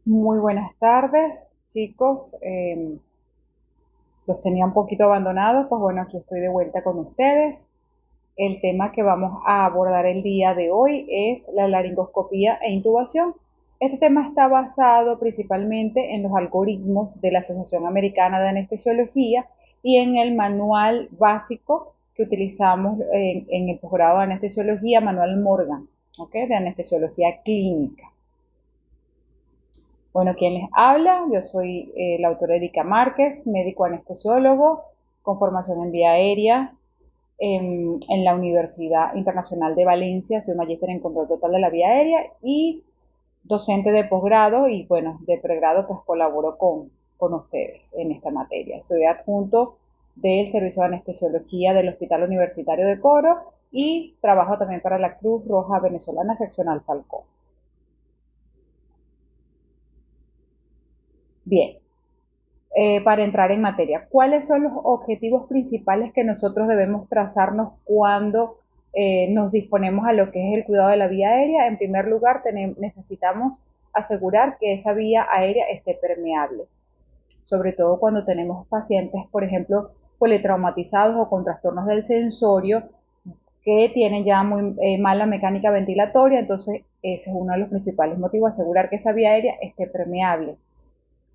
Muy buenas tardes, chicos. Los tenía un poquito abandonados, pues bueno, aquí estoy de vuelta con ustedes. El tema que vamos a abordar el día de hoy es la laringoscopía e intubación. Este tema está basado principalmente en los algoritmos de la Asociación Americana de Anestesiología y en el manual básico que utilizamos en el posgrado de anestesiología, manual Morgan, ¿ok? De anestesiología clínica. Bueno, quien les habla, yo soy la autora Erika Márquez, médico anestesiólogo con formación en vía aérea en la Universidad Internacional de Valencia, soy magíster en control total de la vía aérea y docente de posgrado y bueno, de pregrado pues colaboro con ustedes en esta materia. Soy adjunto del Servicio de Anestesiología del Hospital Universitario de Coro y trabajo también para la Cruz Roja Venezolana Seccional Falcón. Bien, para entrar en materia, ¿cuáles son los objetivos principales que nosotros debemos trazarnos cuando nos disponemos a lo que es el cuidado de la vía aérea? En primer lugar, necesitamos asegurar que esa vía aérea esté permeable, sobre todo cuando tenemos pacientes, por ejemplo, politraumatizados o con trastornos del sensorio que tienen ya muy mala mecánica ventilatoria, entonces ese es uno de los principales motivos, asegurar que esa vía aérea esté permeable,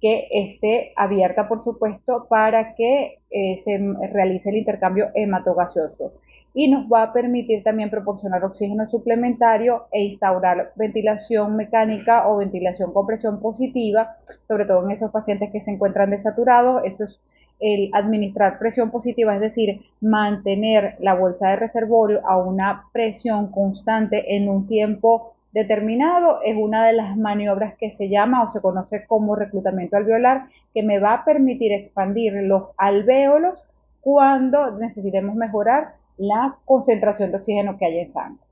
que esté abierta, por supuesto, para que se realice el intercambio hematogaseoso. Y nos va a permitir también proporcionar oxígeno suplementario e instaurar ventilación mecánica o ventilación con presión positiva, sobre todo en esos pacientes que se encuentran desaturados. Eso es el administrar presión positiva, es decir, mantener la bolsa de reservorio a una presión constante en un tiempo determinado, es una de las maniobras que se llama o se conoce como reclutamiento alveolar, que me va a permitir expandir los alvéolos cuando necesitemos mejorar la concentración de oxígeno que hay en sangre.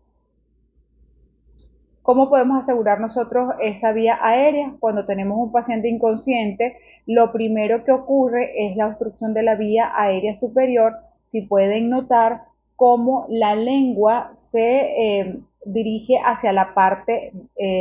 ¿Cómo podemos asegurar nosotros esa vía aérea? Cuando tenemos un paciente inconsciente, lo primero que ocurre es la obstrucción de la vía aérea superior. Si pueden notar cómo la lengua se dirige hacia la parte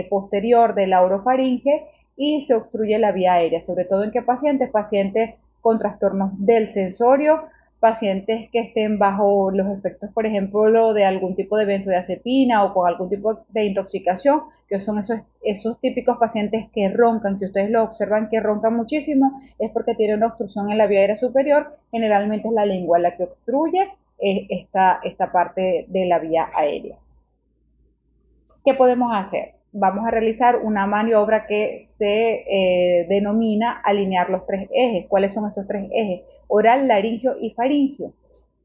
posterior de la orofaringe y se obstruye la vía aérea, sobre todo en qué pacientes, pacientes con trastornos del sensorio, pacientes que estén bajo los efectos, por ejemplo, de algún tipo de benzodiazepina o con algún tipo de intoxicación, que son esos típicos pacientes que roncan, que ustedes lo observan que roncan muchísimo, es porque tienen una obstrucción en la vía aérea superior, generalmente es la lengua la que obstruye esta parte de la vía aérea. ¿Qué podemos hacer? Vamos a realizar una maniobra que se denomina alinear los tres ejes. ¿Cuáles son esos tres ejes? Oral, laringio y faringio.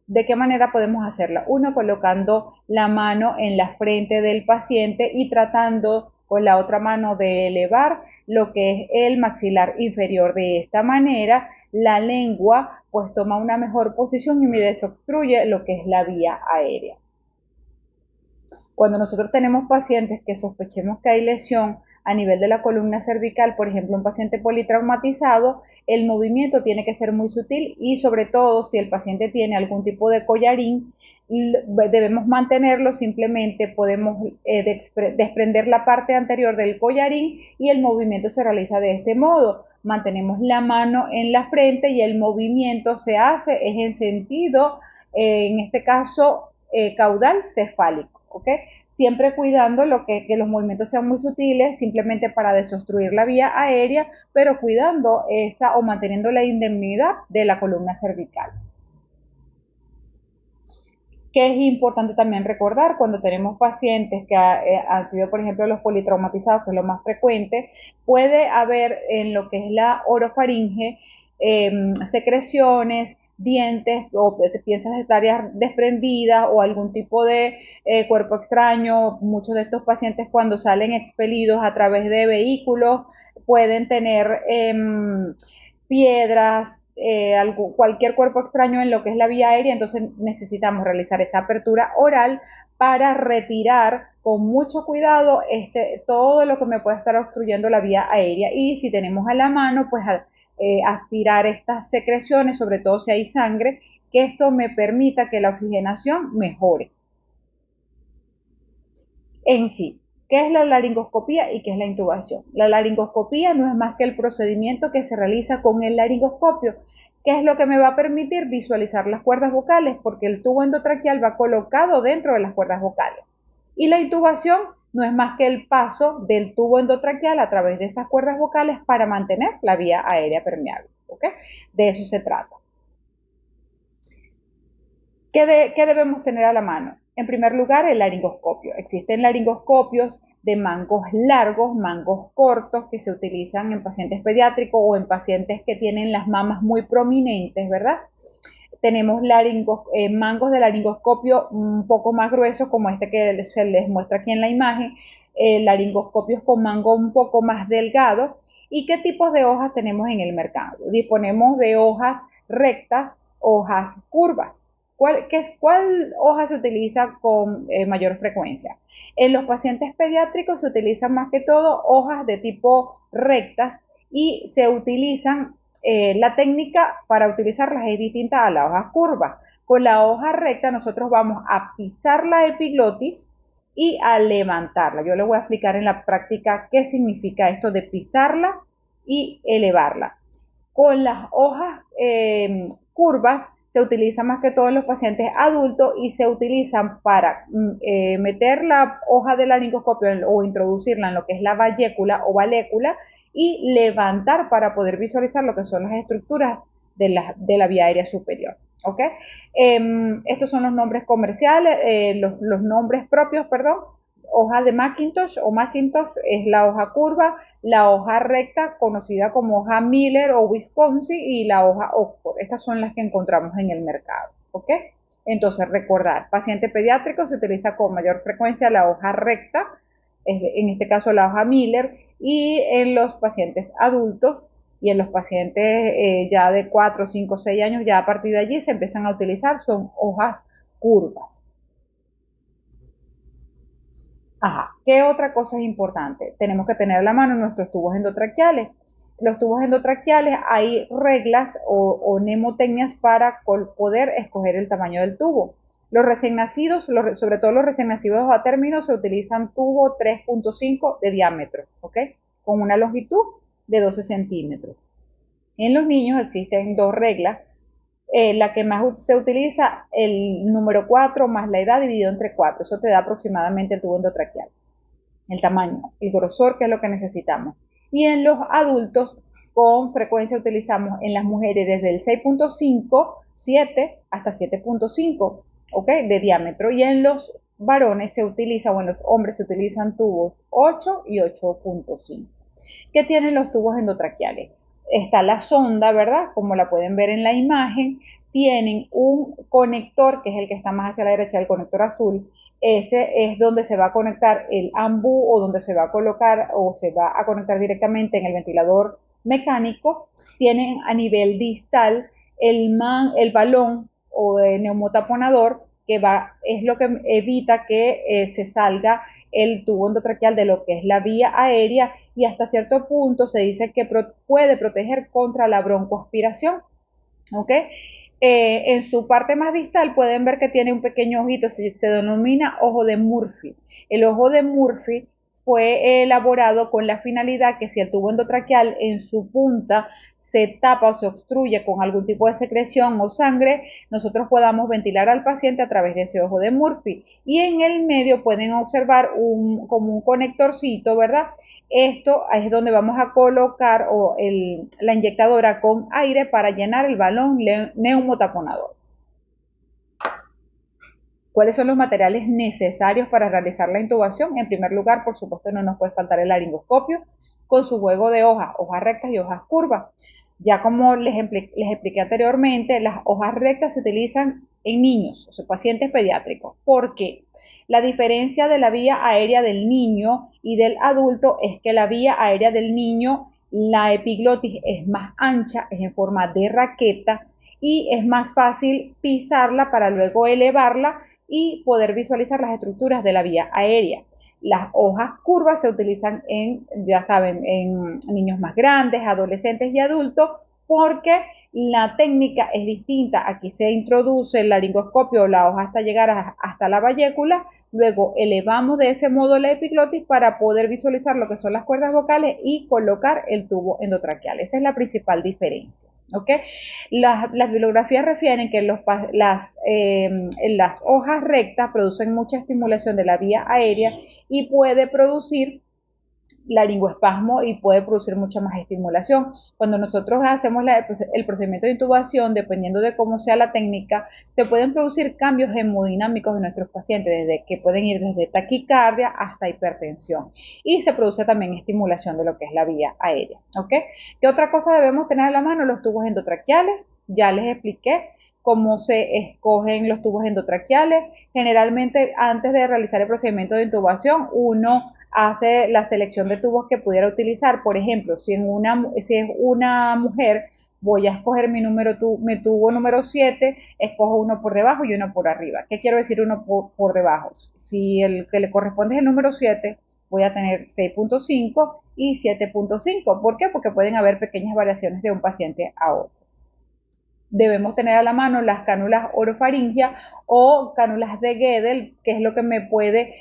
¿De qué manera podemos hacerla? Uno, colocando la mano en la frente del paciente y tratando con la otra mano de elevar lo que es el maxilar inferior. De esta manera, la lengua pues toma una mejor posición y me desobstruye lo que es la vía aérea. Cuando nosotros tenemos pacientes que sospechemos que hay lesión a nivel de la columna cervical, por ejemplo, un paciente politraumatizado, el movimiento tiene que ser muy sutil y sobre todo si el paciente tiene algún tipo de collarín, debemos mantenerlo, simplemente podemos desprender la parte anterior del collarín y el movimiento se realiza de este modo. Mantenemos la mano en la frente y el movimiento se hace, es en sentido, en este caso, caudal cefálico. ¿Okay? Siempre cuidando que los movimientos sean muy sutiles, simplemente para desobstruir la vía aérea, pero cuidando esa o manteniendo la indemnidad de la columna cervical. Que es importante también recordar cuando tenemos pacientes que han sido, por ejemplo, los politraumatizados, que es lo más frecuente, puede haber en lo que es la orofaringe secreciones, dientes o piezas etarias desprendidas o algún tipo de cuerpo extraño. Muchos de estos pacientes cuando salen expelidos a través de vehículos pueden tener piedras, cualquier cuerpo extraño en lo que es la vía aérea, entonces necesitamos realizar esa apertura oral para retirar con mucho cuidado todo lo que me pueda estar obstruyendo la vía aérea y si tenemos a la mano, pues aspirar estas secreciones, sobre todo si hay sangre, que esto me permita que la oxigenación mejore en sí. ¿Qué es la laringoscopía y qué es la intubación? La laringoscopía no es más que el procedimiento que se realiza con el laringoscopio, que es lo que me va a permitir visualizar las cuerdas vocales, porque el tubo endotraqueal va colocado dentro de las cuerdas vocales. Y la intubación no es más que el paso del tubo endotraqueal a través de esas cuerdas vocales para mantener la vía aérea permeable. ¿Ok? De eso se trata. ¿Qué debemos tener a la mano? En primer lugar, el laringoscopio. Existen laringoscopios de mangos largos, mangos cortos, que se utilizan en pacientes pediátricos o en pacientes que tienen las mamas muy prominentes, ¿verdad? Tenemos mangos de laringoscopio un poco más gruesos, como este que se les muestra aquí en la imagen, laringoscopios con mango un poco más delgado. ¿Y qué tipos de hojas tenemos en el mercado? Disponemos de hojas rectas, hojas curvas. ¿Cuál hoja se utiliza con mayor frecuencia? En los pacientes pediátricos se utilizan más que todo hojas de tipo rectas y se utilizan, la técnica para utilizarlas es distinta a la hoja curva. Con la hoja recta nosotros vamos a pisar la epiglotis y a levantarla. Yo les voy a explicar en la práctica qué significa esto de pisarla y elevarla. Con las hojas curvas se utiliza más que todo en los pacientes adultos y se utilizan para meter la hoja del laringoscopio o introducirla en lo que es la vallécula o valécula y levantar para poder visualizar lo que son las estructuras de la vía aérea superior. ¿Ok? Estos son los nombres comerciales, los nombres propios, perdón. Hoja de Macintosh o Macintosh es la hoja curva, la hoja recta conocida como hoja Miller o Wisconsin y la hoja Oxford. Estas son las que encontramos en el mercado. ¿Ok? Entonces, recordar, paciente pediátrico se utiliza con mayor frecuencia la hoja recta, en este caso la hoja Miller, y en los pacientes adultos y en los pacientes ya de 4, 5, 6 años, ya a partir de allí se empiezan a utilizar, son hojas curvas. Ajá. ¿Qué otra cosa es importante? Tenemos que tener a la mano nuestros tubos endotraqueales. Los tubos endotraqueales hay reglas o mnemotecnias para poder escoger el tamaño del tubo. Los recién nacidos, sobre todo los recién nacidos a término, se utilizan tubo 3.5 de diámetro, ¿ok? Con una longitud de 12 centímetros. En los niños existen dos reglas. La que más se utiliza, el número 4 más la edad dividido entre 4. Eso te da aproximadamente el tubo endotraqueal. El tamaño, el grosor, que es lo que necesitamos. Y en los adultos, con frecuencia utilizamos en las mujeres desde el 6.5, 7 hasta 7.5, ¿ok? De diámetro. Y en los varones se utiliza, o en los hombres se utilizan tubos 8 y 8.5. ¿Qué tienen los tubos endotraqueales? Está la sonda, ¿verdad? Como la pueden ver en la imagen, tienen un conector, que es el que está más hacia la derecha, el conector azul. Ese es donde se va a conectar el AMBU o donde se va a colocar o se va a conectar directamente en el ventilador mecánico. Tienen a nivel distal el balón o de neumotaponador, que es lo que evita que se salga el tubo endotraqueal de lo que es la vía aérea, y hasta cierto punto se dice que puede proteger contra la broncoaspiración. ¿Ok? En su parte más distal pueden ver que tiene un pequeño ojito, se denomina ojo de Murphy. El ojo de Murphy fue elaborado con la finalidad que si el tubo endotraqueal en su punta se tapa o se obstruye con algún tipo de secreción o sangre, nosotros podamos ventilar al paciente a través de ese ojo de Murphy. Y en el medio pueden observar como un conectorcito, ¿verdad? Esto es donde vamos a colocar la inyectadora con aire para llenar el balón neumotaponador. ¿Cuáles son los materiales necesarios para realizar la intubación? En primer lugar, por supuesto, no nos puede faltar el laringoscopio con su juego de hojas rectas y hojas curvas. Ya como les expliqué anteriormente, las hojas rectas se utilizan en niños, o sea, pacientes pediátricos. ¿Por qué? La diferencia de la vía aérea del niño y del adulto es que la vía aérea del niño, la epiglotis es más ancha, es en forma de raqueta y es más fácil pisarla para luego elevarla y poder visualizar las estructuras de la vía aérea. Las hojas curvas se utilizan ya saben, en niños más grandes, adolescentes y adultos, porque La técnica es distinta. Aquí se introduce el laringoscopio o la hoja hasta llegar hasta la vallécula. Luego elevamos de ese modo la epiglotis para poder visualizar lo que son las cuerdas vocales y colocar el tubo endotraqueal. Esa es la principal diferencia. ¿Okay? Las bibliografías refieren que las hojas rectas producen mucha estimulación de la vía aérea y puede producir laringoespasmo y puede producir mucha más estimulación. Cuando nosotros hacemos el procedimiento de intubación, dependiendo de cómo sea la técnica, se pueden producir cambios hemodinámicos en nuestros pacientes, desde que pueden ir desde taquicardia hasta hipertensión. Y se produce también estimulación de lo que es la vía aérea. ¿Okay? ¿Qué otra cosa debemos tener a la mano? Los tubos endotraqueales. Ya les expliqué cómo se escogen los tubos endotraqueales. Generalmente, antes de realizar el procedimiento de intubación, uno hace la selección de tubos que pudiera utilizar. Por ejemplo, si es una mujer, voy a escoger mi tubo número 7, escojo uno por debajo y uno por arriba. ¿Qué quiero decir uno por debajo? Si el que le corresponde es el número 7, voy a tener 6.5 y 7.5. ¿Por qué? Porque pueden haber pequeñas variaciones de un paciente a otro. Debemos tener a la mano las cánulas orofaringia o cánulas de Guedel, que es lo que me puede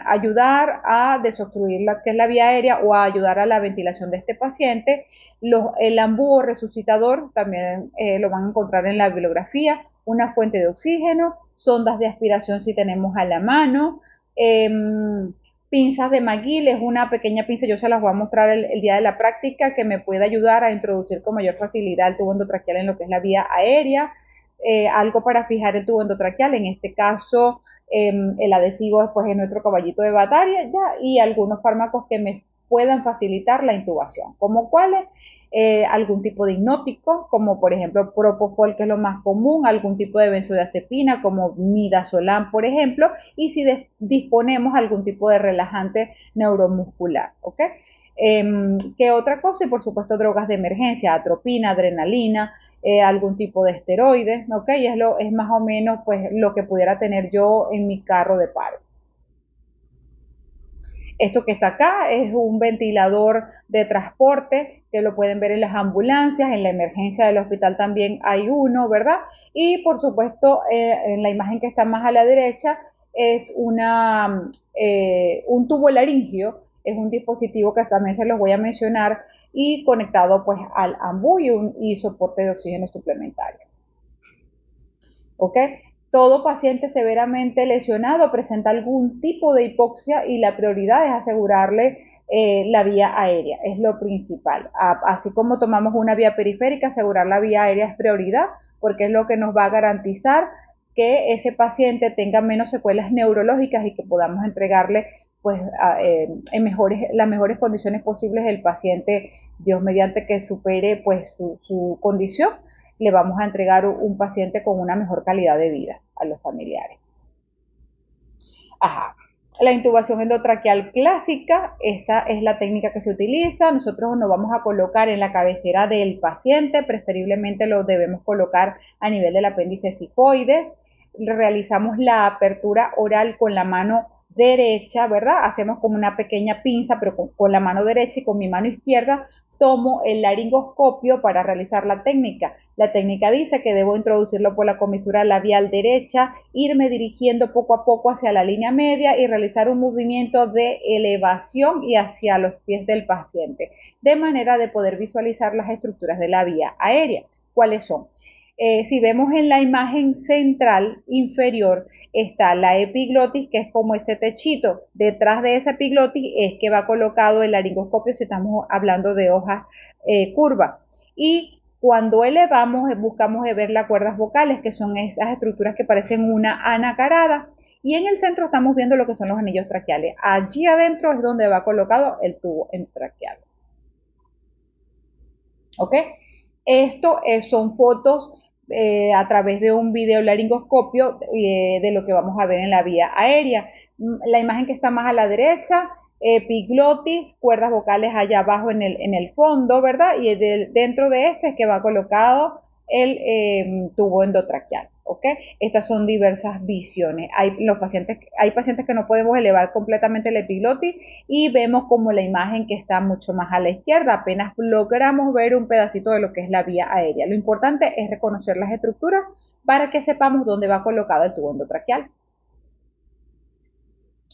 ayudar a desobstruir lo que es la vía aérea o a ayudar a la ventilación de este paciente. El ambú resucitador también lo van a encontrar en la bibliografía, una fuente de oxígeno, sondas de aspiración si tenemos a la mano, pinzas de McGill, es una pequeña pinza, yo se las voy a mostrar el día de la práctica, que me puede ayudar a introducir con mayor facilidad el tubo endotraqueal en lo que es la vía aérea, algo para fijar el tubo endotraqueal, en este caso el adhesivo después es nuestro caballito de batalla, ya, y algunos fármacos que me puedan facilitar la intubación, como cuáles, algún tipo de hipnótico, como por ejemplo Propofol, que es lo más común, algún tipo de benzodiazepina, como midazolam, por ejemplo, y si disponemos algún tipo de relajante neuromuscular, ¿ok? ¿Qué otra cosa? Y por supuesto drogas de emergencia, atropina, adrenalina, algún tipo de esteroides, ¿ok? Y es más o menos pues lo que pudiera tener yo en mi carro de paro. Esto que está acá es un ventilador de transporte que lo pueden ver en las ambulancias, en la emergencia del hospital también hay uno, ¿verdad? Y por supuesto, en la imagen que está más a la derecha es un tubo laringio, es un dispositivo que también se los voy a mencionar y conectado pues al ambú y soporte de oxígeno suplementario. ¿Ok? Todo paciente severamente lesionado presenta algún tipo de hipoxia y la prioridad es asegurarle la vía aérea, es lo principal. Así como tomamos una vía periférica, asegurar la vía aérea es prioridad porque es lo que nos va a garantizar que ese paciente tenga menos secuelas neurológicas y que podamos entregarle pues en las mejores condiciones posibles el paciente, Dios mediante que supere pues su condición, le vamos a entregar un paciente con una mejor calidad de vida a los familiares. Ajá. La intubación endotraqueal clásica, esta es la técnica que se utiliza. Nosotros nos vamos a colocar en la cabecera del paciente, preferiblemente lo debemos colocar a nivel del apéndice sifoides. Realizamos la apertura oral con la mano derecha, ¿verdad? Hacemos como una pequeña pinza, pero con la mano derecha, y con mi mano izquierda tomo el laringoscopio para realizar la técnica. La técnica dice que debo introducirlo por la comisura labial derecha, irme dirigiendo poco a poco hacia la línea media y realizar un movimiento de elevación y hacia los pies del paciente, de manera de poder visualizar las estructuras de la vía aérea. ¿Cuáles son? Si vemos en la imagen central inferior está la epiglotis, que es como ese techito. Detrás de esa epiglotis es que va colocado el laringoscopio si estamos hablando de hojas curvas. Y cuando elevamos, buscamos ver las cuerdas vocales, que son esas estructuras que parecen una anacarada. Y en el centro estamos viendo lo que son los anillos traqueales. Allí adentro es donde va colocado el tubo endotraqueal. ¿Ok? Esto son fotos a través de un video laringoscopio de lo que vamos a ver en la vía aérea. La imagen que está más a la derecha, epiglotis, cuerdas vocales allá abajo en el fondo, ¿verdad? Y dentro de este es que va colocado el tubo endotraqueal. ¿ok? Estas son diversas visiones. Hay pacientes que no podemos elevar completamente el epiglotis y vemos como la imagen que está mucho más a la izquierda, apenas logramos ver un pedacito de lo que es la vía aérea. Lo importante es reconocer las estructuras para que sepamos dónde va colocado el tubo endotraqueal.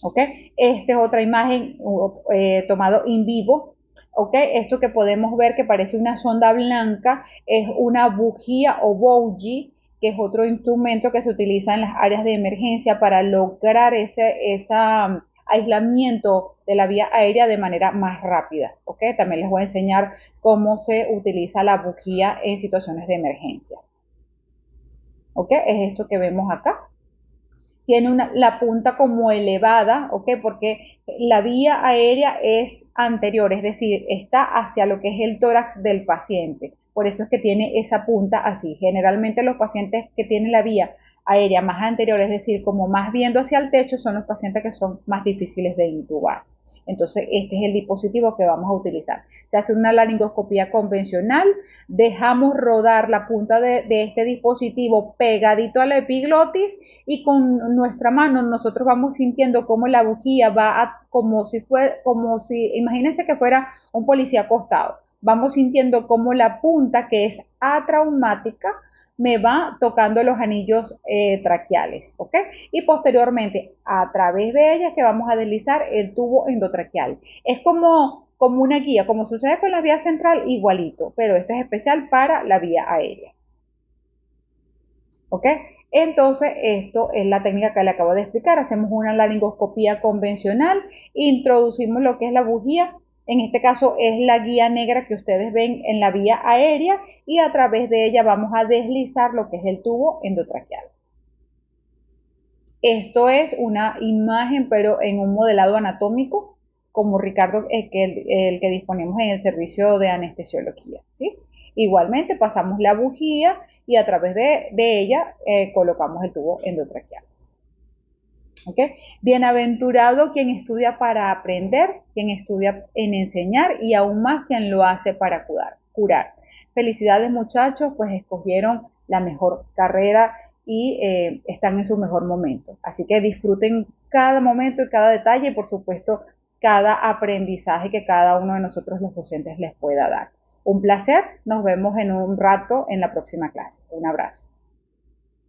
¿Ok? Esta es otra imagen tomado in vivo. ¿Ok? Esto que podemos ver que parece una sonda blanca es una bujía o bougie, que es otro instrumento que se utiliza en las áreas de emergencia para lograr ese aislamiento de la vía aérea de manera más rápida. ¿Ok? También les voy a enseñar cómo se utiliza la bujía en situaciones de emergencia. ¿Ok? Es esto que vemos acá. Tiene la punta como elevada, ¿ok? Porque la vía aérea es anterior, es decir, está hacia lo que es el tórax del paciente. Por eso es que tiene esa punta así. Generalmente los pacientes que tienen la vía aérea más anterior, es decir, como más viendo hacia el techo, son los pacientes que son más difíciles de intubar. Entonces, este es el dispositivo que vamos a utilizar. Se hace una laringoscopía convencional, dejamos rodar la punta de este dispositivo pegadito a la epiglotis y con nuestra mano nosotros vamos sintiendo cómo la bujía va como si, imagínense que fuera un policía acostado. Vamos sintiendo cómo la punta, que es atraumática, me va tocando los anillos traqueales, ¿ok? Y posteriormente, a través de ellas que vamos a deslizar el tubo endotraqueal. Es como una guía, como sucede con la vía central, igualito, pero este es especial para la vía aérea. ¿Ok? Entonces, esto es la técnica que le acabo de explicar. Hacemos una laringoscopía convencional, introducimos lo que es la bujía, en este caso es la guía negra que ustedes ven en la vía aérea y a través de ella vamos a deslizar lo que es el tubo endotraqueal. Esto es una imagen, pero en un modelado anatómico, como Ricardo, el que disponemos en el servicio de anestesiología, ¿sí? Igualmente pasamos la bujía y a través de ella colocamos el tubo endotraqueal. ¿Ok? Bienaventurado quien estudia para aprender, quien estudia en enseñar y aún más quien lo hace para curar. Felicidades muchachos, pues escogieron la mejor carrera y están en su mejor momento. Así que disfruten cada momento y cada detalle y por supuesto cada aprendizaje que cada uno de nosotros los docentes les pueda dar. Un placer, nos vemos en un rato en la próxima clase. Un abrazo.